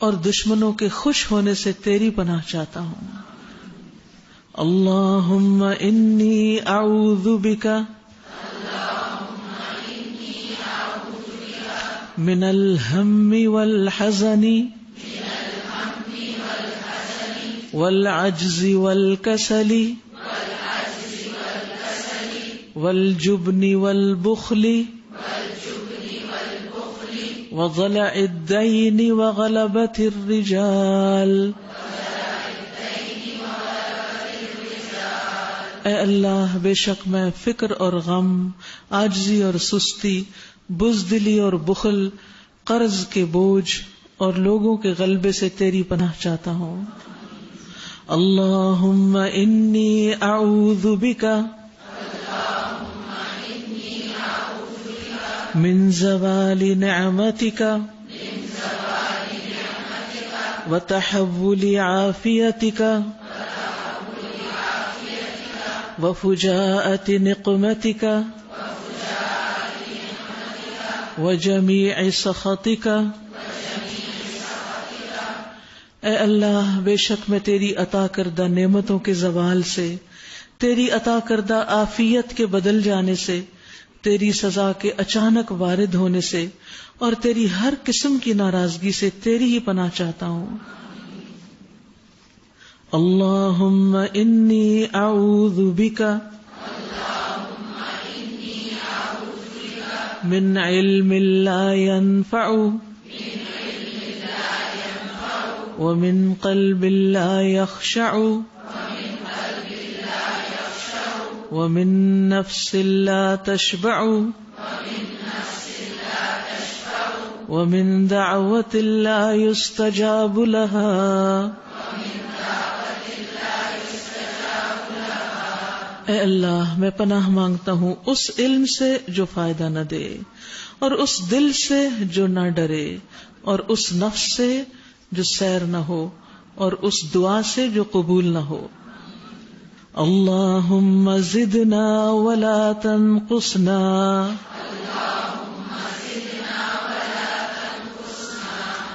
اور دشمنوں کے خوش ہونے سے تیری پناہ چاہتا ہوں. اللہم انی اعوذ بک من الہم والحزن والعجز والکسل والجبن والبخل وضلع الدین وغلبۃ الرجال. اے اللہ بے شک میں فکر اور غم، عاجزی اور سستی، بزدلی اور بخل، قرض کے بوجھ اور لوگوں کے غلبے سے تیری پناہ چاہتا ہوں. اللہم انی اعوذ بک من زوال نعمتک وتحول عافیتک وفجاءة نقمتک وجمیع سخطک. اے اللہ بے شک میں تیری عطا کردہ نعمتوں کے زوال سے، تیری عطا کردہ عافیت کے بدل جانے سے، تیری سزا کے اچانک وارد ہونے سے اور تیری ہر قسم کی ناراضگی سے تیری ہی پناہ چاہتا ہوں. اللہم انی اعوذ بک من علم لا ينفع ومن قلب لا يخشع ومن نفس لا تشبع ومن دعوة لا يستجاب لها. اے اللہ میں پناہ مانگتا ہوں اس علم سے جو فائدہ نہ دے، اور اس دل سے جو نہ ڈرے، اور اس نفس سے جو سیر نہ ہو، اور اس دعا سے جو قبول نہ ہو. اللہم زدنا ولا تنقصنا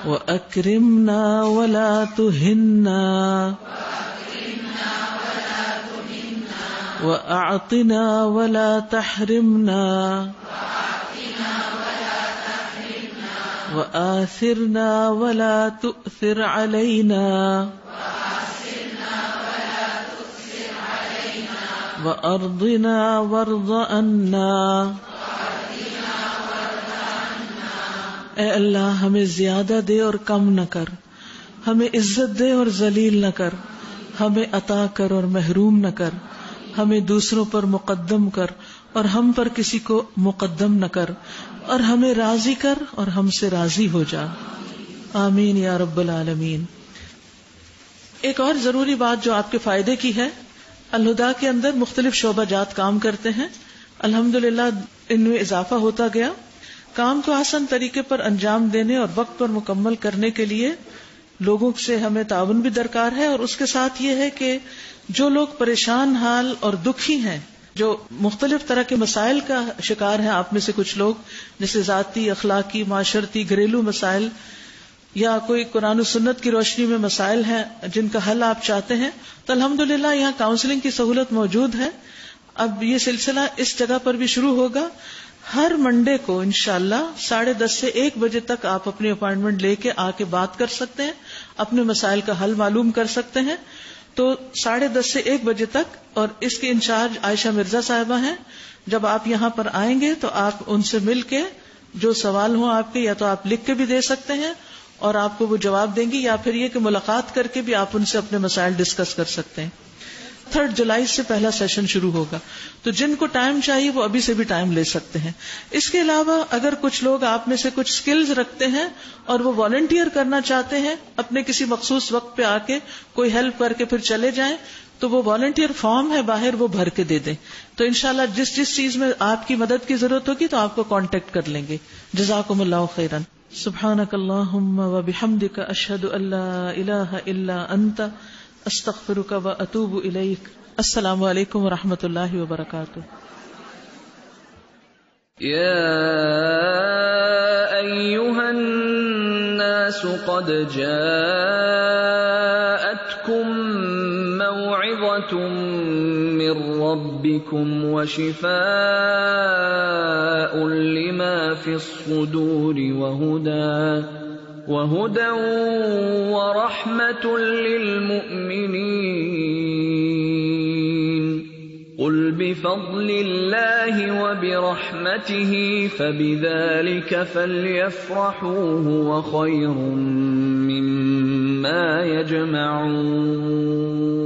وأکرمنا ولا تہنا وأعطنا ولا تحرمنا وآثرنا ولا تؤثر علينا وأرضنا وارض عنا. اے اللہ ہمیں زیادہ دے اور کم نہ کر، ہمیں عزت دے اور ذلیل نہ کر، ہمیں عطا کر اور محروم نہ کر، ہمیں دوسروں پر مقدم کر اور ہم پر کسی کو مقدم نہ کر، اور ہمیں راضی کر اور ہم سے راضی ہو جا. آمین یا رب العالمین. ایک اور ضروری بات جو آپ کے فائدے کی ہے، الہدا کے اندر مختلف شعبہ جات کام کرتے ہیں. الحمدللہ ان میں اضافہ ہوتا گیا. کام کو آسان طریقے پر انجام دینے اور وقت پر مکمل کرنے کے لیے لوگوں سے ہمیں تعاون بھی درکار ہے، اور اس کے ساتھ یہ ہے کہ جو لوگ پریشان حال اور دکھی ہیں، جو مختلف طرح کے مسائل کا شکار ہیں، آپ میں سے کچھ لوگ جیسے ذاتی، اخلاقی، معاشرتی، گھریلو مسائل یا کوئی قرآن و سنت کی روشنی میں مسائل ہیں جن کا حل آپ چاہتے ہیں، تو الحمدللہ یہاں کاؤنسلنگ کی سہولت موجود ہے. اب یہ سلسلہ اس جگہ پر بھی شروع ہوگا. ہر منڈے کو انشاءاللہ 10:30 سے 1 بجے تک آپ اپنی اپائنٹمنٹ لے کے آ کے بات کر سکتے ہیں، اپنے مسائل کا حل معلوم کر سکتے ہیں. تو 10:30 سے 1 بجے تک، اور اس کے انچارج عائشہ مرزا صاحبہ ہیں. جب آپ یہاں پر آئیں گے تو آپ ان سے مل کے جو سوال ہوں آپ کے، یا تو آپ لکھ کے بھی دے سکتے ہیں اور آپ کو وہ جواب دیں گی، یا پھر یہ کہ ملاقات کر کے بھی آپ ان سے اپنے مسائل ڈسکس کر سکتے ہیں. 3 جولائی سے پہلا سیشن شروع ہوگا، تو جن کو ٹائم چاہیے وہ ابھی سے بھی ٹائم لے سکتے ہیں. اس کے علاوہ اگر کچھ لوگ آپ میں سے کچھ سکلز رکھتے ہیں اور وہ والنٹیئر کرنا چاہتے ہیں، اپنے کسی مخصوص وقت پہ آ کے کوئی ہیلپ کر کے پھر چلے جائیں، تو وہ والنٹیئر فارم ہے باہر، وہ بھر کے دے دیں. تو انشاءاللہ جس چیز میں آپ کی مدد کی ضرورت ہوگی تو آپ کو کانٹیکٹ کر لیں گے. جزاکم اللہ خیرا. سبحانک اللہم و بحمدک، اشہد ان لا الہ الا انت، استغفرک و اتوب الیک. السلام علیکم و رحمۃ اللہ وبرکاتہ. یا ایھا الناس قد جاءتکم موعظۃ من ربکم وشفاء لما فی الصدور وہدى ورحمة للمؤمنین. قل بفضل اللہ وبرحمته فبذلك فلیفرحوا هو خیر مما یجمعون.